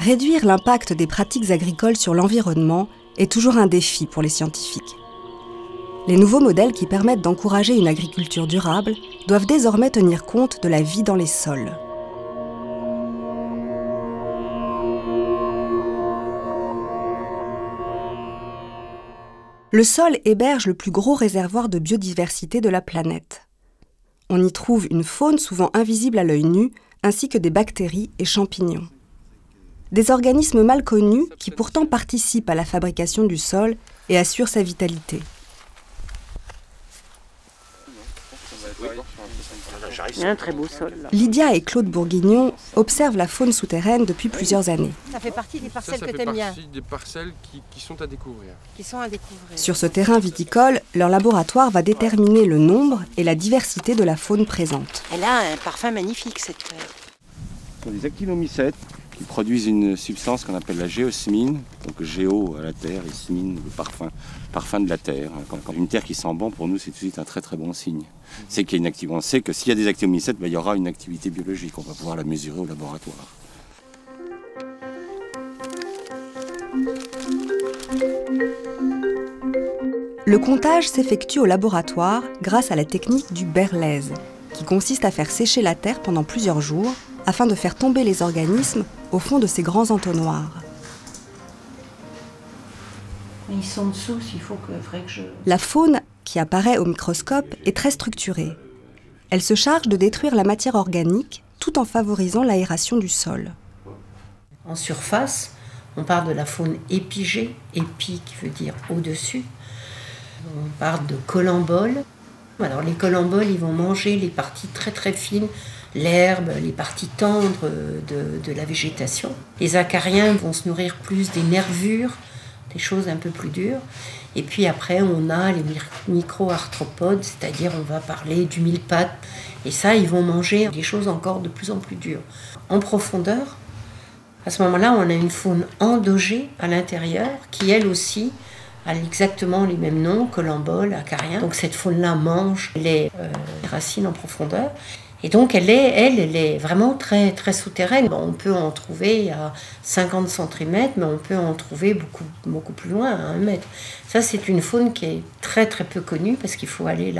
Réduire l'impact des pratiques agricoles sur l'environnement est toujours un défi pour les scientifiques. Les nouveaux modèles qui permettent d'encourager une agriculture durable doivent désormais tenir compte de la vie dans les sols. Le sol héberge le plus gros réservoir de biodiversité de la planète. On y trouve une faune souvent invisible à l'œil nu, ainsi que des bactéries et champignons. Des organismes mal connus qui pourtant participent à la fabrication du sol et assurent sa vitalité. Il y a un très beau sol. Là. Lydia et Claude Bourguignon observent la faune souterraine depuis plusieurs années. Ça fait partie des parcelles que tu aimes bien. Ça fait partie des parcelles qui sont à découvrir. Sur ce terrain viticole, leur laboratoire va déterminer le nombre et la diversité de la faune présente. Elle a un parfum magnifique, cette terre. Ce sont des actinomycètes qui produisent une substance qu'on appelle la géosmine. Donc géo à la terre et smine, le parfum de la terre. Quand une terre qui sent bon, pour nous, c'est tout de suite un très très bon signe. C'est qu'il y a une activité. On sait que s'il y a des actinomycètes, il y aura une activité biologique. On va pouvoir la mesurer au laboratoire. Le comptage s'effectue au laboratoire grâce à la technique du berlaise, qui consiste à faire sécher la terre pendant plusieurs jours afin de faire tomber les organismes au fond de ces grands entonnoirs. Ils sont dessous, s'il faut que je... La faune, qui apparaît au microscope, est très structurée. Elle se charge de détruire la matière organique tout en favorisant l'aération du sol. En surface, on parle de la faune épigée, épi qui veut dire au-dessus. On parle de colamboles. Alors les colamboles, ils vont manger les parties très très fines, l'herbe, les parties tendres de la végétation. Les acariens vont se nourrir plus des nervures, des choses un peu plus dures. Et puis après, on a les micro-arthropodes, c'est-à-dire on va parler du mille-pattes. Et ça, ils vont manger des choses encore de plus en plus dures. En profondeur, à ce moment-là, on a une faune endogée à l'intérieur qui, elle aussi, a exactement les mêmes noms, colamboles, acariens. Donc cette faune-là mange les racines en profondeur. Et donc elle est vraiment très, très souterraine. Bon, on peut en trouver à 50 cm, mais on peut en trouver beaucoup plus loin, à 1 mètre. Ça, c'est une faune qui est très très peu connue parce qu'il faut aller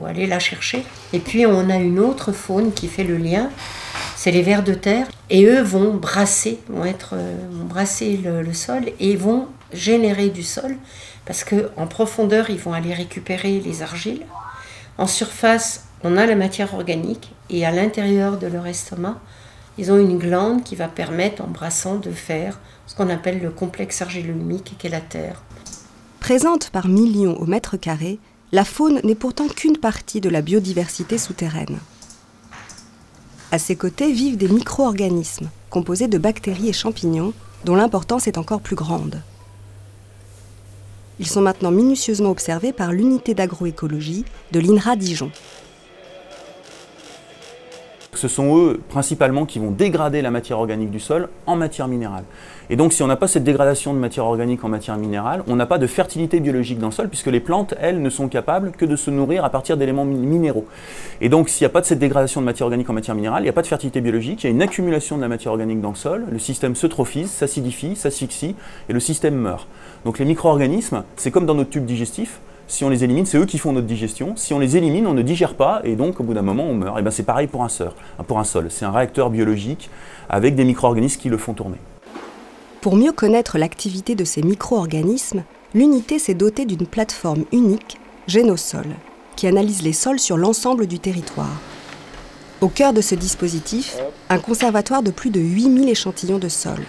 aller la chercher. Et puis on a une autre faune qui fait le lien, c'est les vers de terre. Et eux vont brasser, le sol et vont générer du sol parce qu'en profondeur, ils vont aller récupérer les argiles. En surface, on a la matière organique et à l'intérieur de leur estomac, ils ont une glande qui va permettre, en brassant, de faire ce qu'on appelle le complexe argilo-humique qu'est la terre. Présente par millions au mètre carré, la faune n'est pourtant qu'une partie de la biodiversité souterraine. À ses côtés vivent des micro-organismes, composés de bactéries et champignons, dont l'importance est encore plus grande. Ils sont maintenant minutieusement observés par l'unité d'agroécologie de l'INRA Dijon. Ce sont eux, principalement, qui vont dégrader la matière organique du sol en matière minérale. Et donc, si on n'a pas cette dégradation de matière organique en matière minérale, on n'a pas de fertilité biologique dans le sol, puisque les plantes, elles, ne sont capables que de se nourrir à partir d'éléments minéraux. Et donc, s'il n'y a pas de cette dégradation de matière organique en matière minérale, il n'y a pas de fertilité biologique, il y a une accumulation de la matière organique dans le sol, le système se trophise, s'acidifie, s'asphyxie, et le système meurt. Donc les micro-organismes, c'est comme dans notre tube digestif. Si on les élimine, c'est eux qui font notre digestion. Si on les élimine, on ne digère pas et donc au bout d'un moment, on meurt. Et bien c'est pareil pour un sol. C'est un réacteur biologique avec des micro-organismes qui le font tourner. Pour mieux connaître l'activité de ces micro-organismes, l'unité s'est dotée d'une plateforme unique, Génosol, qui analyse les sols sur l'ensemble du territoire. Au cœur de ce dispositif, un conservatoire de plus de 8000 échantillons de sol.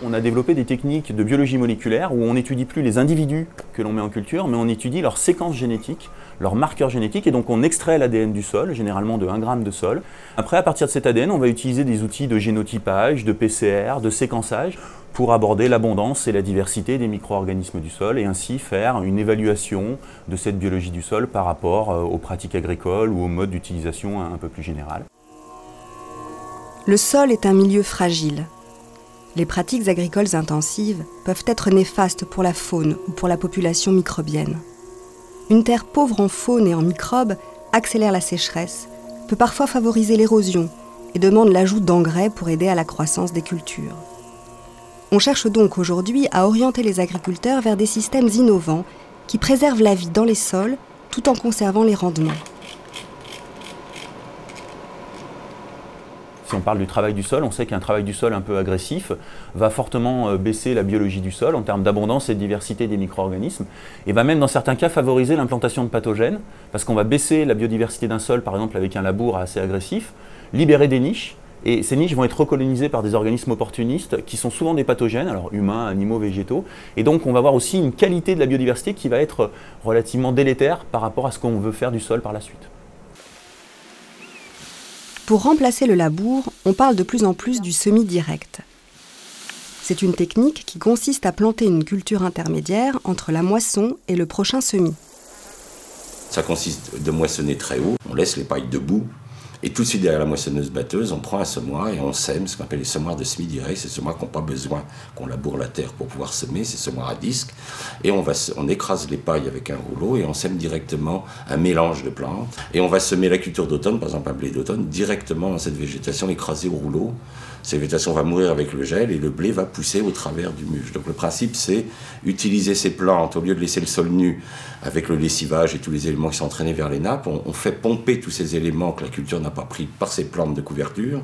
On a développé des techniques de biologie moléculaire où on n'étudie plus les individus que l'on met en culture, mais on étudie leurs séquences génétiques, leurs marqueurs génétiques, et donc on extrait l'ADN du sol, généralement de 1 gramme de sol. Après, à partir de cet ADN, on va utiliser des outils de génotypage, de PCR, de séquençage, pour aborder l'abondance et la diversité des micro-organismes du sol, et ainsi faire une évaluation de cette biologie du sol par rapport aux pratiques agricoles ou aux modes d'utilisation un peu plus général. Le sol est un milieu fragile. Les pratiques agricoles intensives peuvent être néfastes pour la faune ou pour la population microbienne. Une terre pauvre en faune et en microbes accélère la sécheresse, peut parfois favoriser l'érosion et demandent l'ajout d'engrais pour aider à la croissance des cultures. On cherche donc aujourd'hui à orienter les agriculteurs vers des systèmes innovants qui préservent la vie dans les sols tout en conservant les rendements. Si on parle du travail du sol, on sait qu'un travail du sol un peu agressif va fortement baisser la biologie du sol en termes d'abondance et de diversité des micro-organismes et va même dans certains cas favoriser l'implantation de pathogènes parce qu'on va baisser la biodiversité d'un sol par exemple avec un labour assez agressif, libérer des niches et ces niches vont être recolonisées par des organismes opportunistes qui sont souvent des pathogènes, alors humains, animaux, végétaux et donc on va avoir aussi une qualité de la biodiversité qui va être relativement délétère par rapport à ce qu'on veut faire du sol par la suite. Pour remplacer le labour, on parle de plus en plus du semis direct. C'est une technique qui consiste à planter une culture intermédiaire entre la moisson et le prochain semis. Ça consiste de moissonner très haut, on laisse les pailles debout, et tout de suite derrière la moissonneuse-batteuse, on prend un semoir et on sème, ce qu'on appelle les semoirs de semis direct, ces semoirs qui n'ont pas besoin qu'on laboure la terre pour pouvoir semer, ces semoirs à disque, et on écrase les pailles avec un rouleau et on sème directement un mélange de plantes, et on va semer la culture d'automne, par exemple un blé d'automne, directement dans cette végétation écrasée au rouleau. Cette végétation va mourir avec le gel et le blé va pousser au travers du muge. Donc le principe, c'est utiliser ces plantes, au lieu de laisser le sol nu avec le lessivage et tous les éléments qui sont entraînés vers les nappes, on fait pomper tous ces éléments que la culture n'a pas pris par ces plantes de couverture,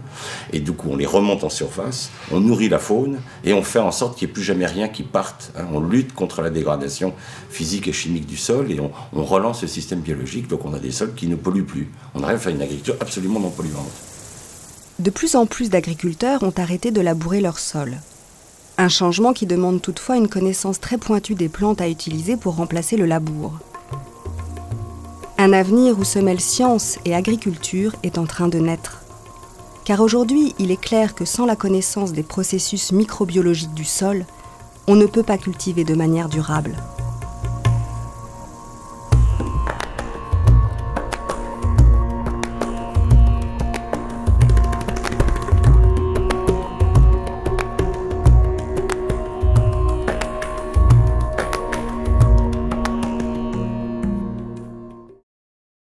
et du coup on les remonte en surface, on nourrit la faune, et on fait en sorte qu'il n'y ait plus jamais rien qui parte. On lutte contre la dégradation physique et chimique du sol, et on relance le système biologique, donc on a des sols qui ne polluent plus. On arrive à faire une agriculture absolument non polluante. De plus en plus d'agriculteurs ont arrêté de labourer leur sol. Un changement qui demande toutefois une connaissance très pointue des plantes à utiliser pour remplacer le labour. Un avenir où se mêlent science et agriculture est en train de naître. Car aujourd'hui, il est clair que sans la connaissance des processus microbiologiques du sol, on ne peut pas cultiver de manière durable.